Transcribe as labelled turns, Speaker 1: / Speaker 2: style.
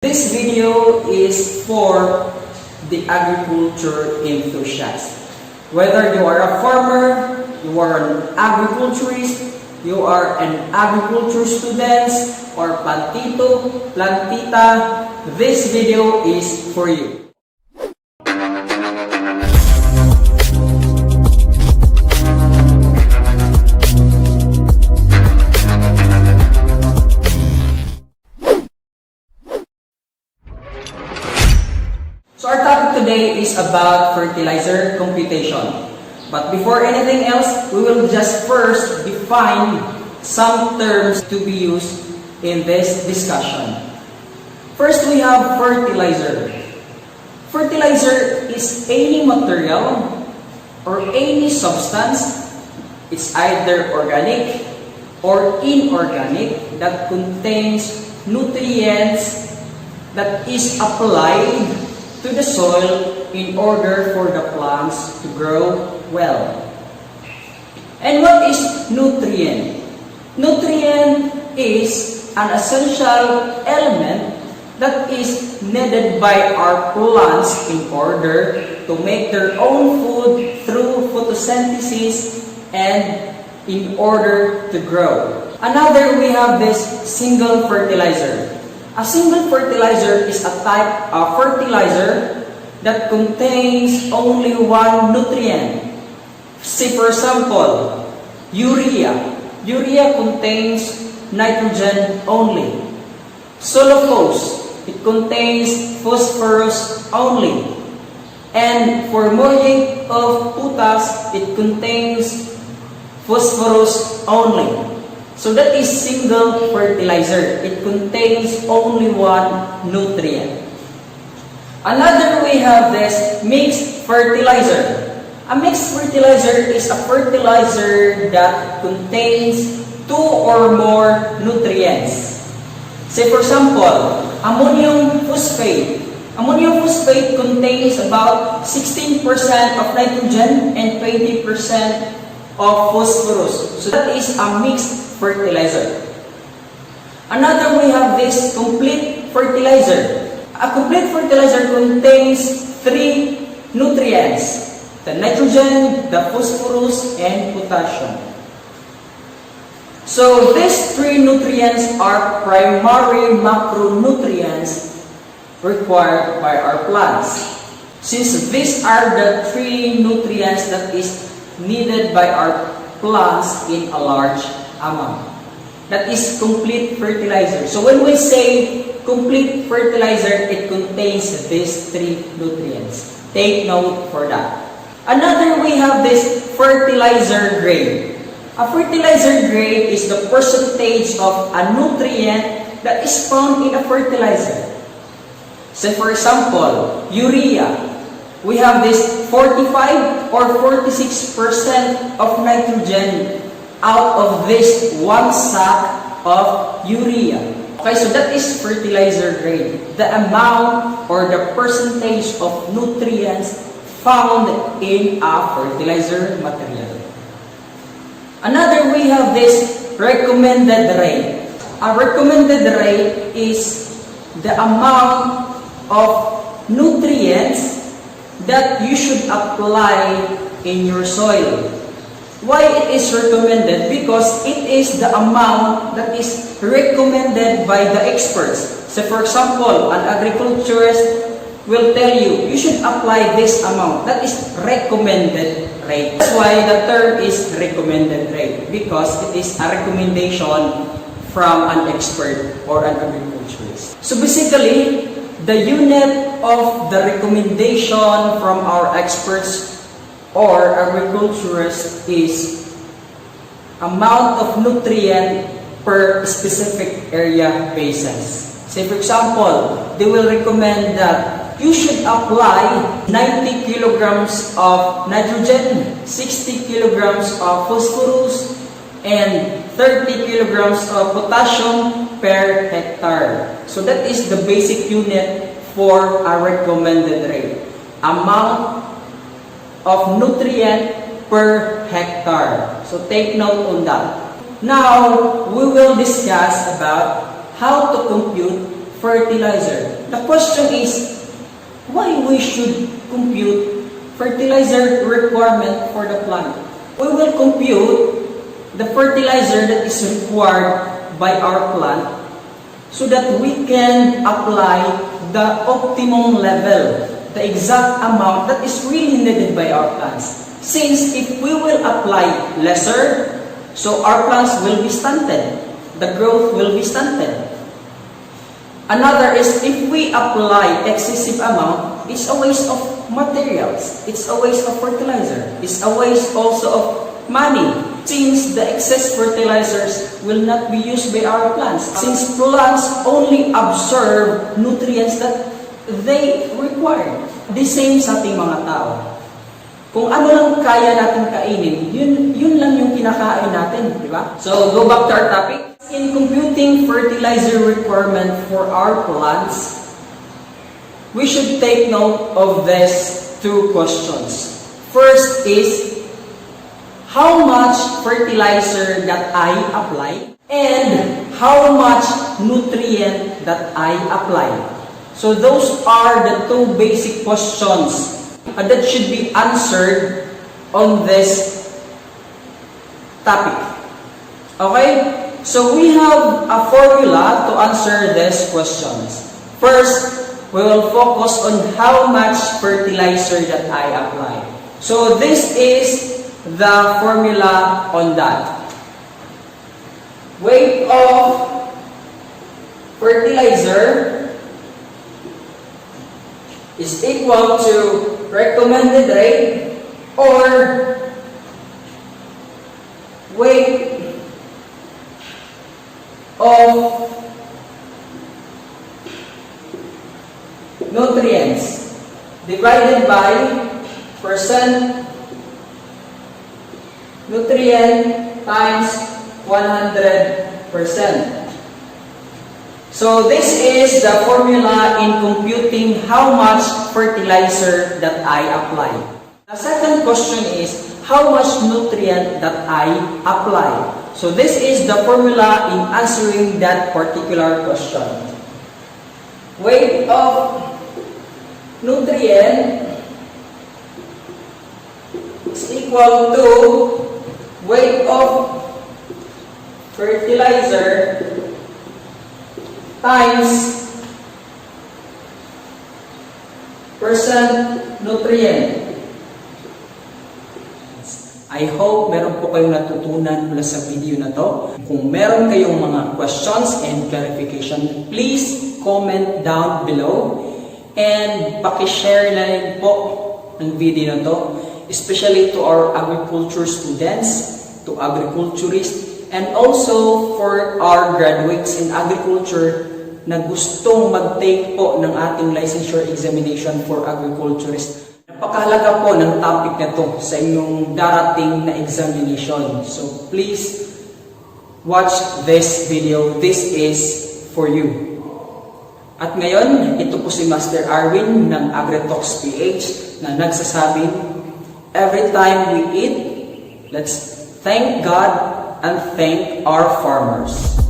Speaker 1: This video is for the agriculture enthusiast. Whether you are a farmer, you are an agriculturist, you are an agriculture student, or plantito, plantita, this video is for you. So our topic today is about fertilizer computation. But before anything else, we will just first define some terms to be used in this discussion. First, we have fertilizer. Fertilizer is any material or any substance, it's either organic or inorganic, that contains nutrients that is applied to the soil in order for the plants to grow well. And what is nutrient? Nutrient is an essential element that is needed by our plants in order to make their own food through photosynthesis and in order to grow. Another, we have this single fertilizer. A single fertilizer is a type of fertilizer that contains only one nutrient. Say for example, urea. Urea contains nitrogen only. Cellulose, it contains phosphorus only. And for muriate of potash, it contains phosphorus only. So that is single fertilizer. It contains only one nutrient. Another, we have this mixed fertilizer. A mixed fertilizer is a fertilizer that contains two or more nutrients. Say for example, ammonium phosphate. Ammonium phosphate contains about 16% of nitrogen and 20% of phosphorus. So that is a mixed fertilizer. Another, we have this complete fertilizer. A complete fertilizer contains three nutrients: the nitrogen, the phosphorus, and potassium. So these three nutrients are primary macronutrients required by our plants. Since these are the three nutrients that is needed by our plants in a large amount. That is complete fertilizer. So when we say complete fertilizer, it contains these three nutrients. Take note for that. Another, we have this fertilizer grade. A fertilizer grade is the percentage of a nutrient that is found in a fertilizer. So for example, urea. We have this 45 or 46% of nitrogen out of this one sack of urea. Okay, so that is fertilizer grade. The amount or the percentage of nutrients found in a fertilizer material. Another, we have this recommended rate. A recommended rate is the amount of nutrients that you should apply in your soil. Why it is recommended? Because it is the amount that is recommended by the experts. So for example, an agriculturist will tell you, you should apply this amount. That is recommended rate. That's why the term is recommended rate, because it is a recommendation from an expert or an agriculturist. So basically, the unit of the recommendation from our experts or agriculturists is amount of nutrient per specific area basis. Say for example, they will recommend that you should apply 90 kilograms of nitrogen, 60 kilograms of phosphorus, and 30 kilograms of potassium per hectare. So that is the basic unit for a recommended rate. Amount of nutrient per hectare. So take note on that. Now, we will discuss about how to compute fertilizer. The question is, why we should compute fertilizer requirement for the plant? We will compute the fertilizer that is required by our plant so that we can apply the optimum level, the exact amount that is really needed by our plants. Since if we will apply lesser, so our plants will be stunted, the growth will be stunted. Another is if we apply excessive amount, it's a waste of materials, it's a waste of fertilizer, it's a waste also of money, since the excess fertilizers will not be used by our plants. Since plants only absorb nutrients that they require. The same sa ating mga tao. Kung ano lang kaya natin kainin, yun lang yung kinakain natin, di ba? So, go back to our topic. In computing fertilizer requirement for our plants, we should take note of these two questions. First is, how much fertilizer that I apply and how much nutrient that I apply. So those are the two basic questions that should be answered on this topic. Okay? So we have a formula to answer these questions. First, we will focus on how much fertilizer that I apply. So this is the formula on that. Weight of fertilizer is equal to recommended rate or weight of nutrients divided by percent nutrient times 100%. So this is the formula in computing how much fertilizer that I apply. The second question is how much nutrient that I apply. So this is the formula in answering that particular question. Weight of nutrient is equal to weight of fertilizer times percent nutrient. I hope meron po kayong natutunan mula sa video na to. Kung meron kayong mga questions and clarification, please comment down below and pakishare na rin po ng video na to, especially to our agriculture students, to agriculturists, and also for our graduates in agriculture na gustong mag-take po ng ating licensure examination for agriculturists. Napakahalaga po ng topic na to sa inyong darating na examination. So please watch this video. This is for you. At ngayon, ito po si Master Arwin ng AgriTalks PH na nagsasabing, every time we eat, let's thank God and thank our farmers.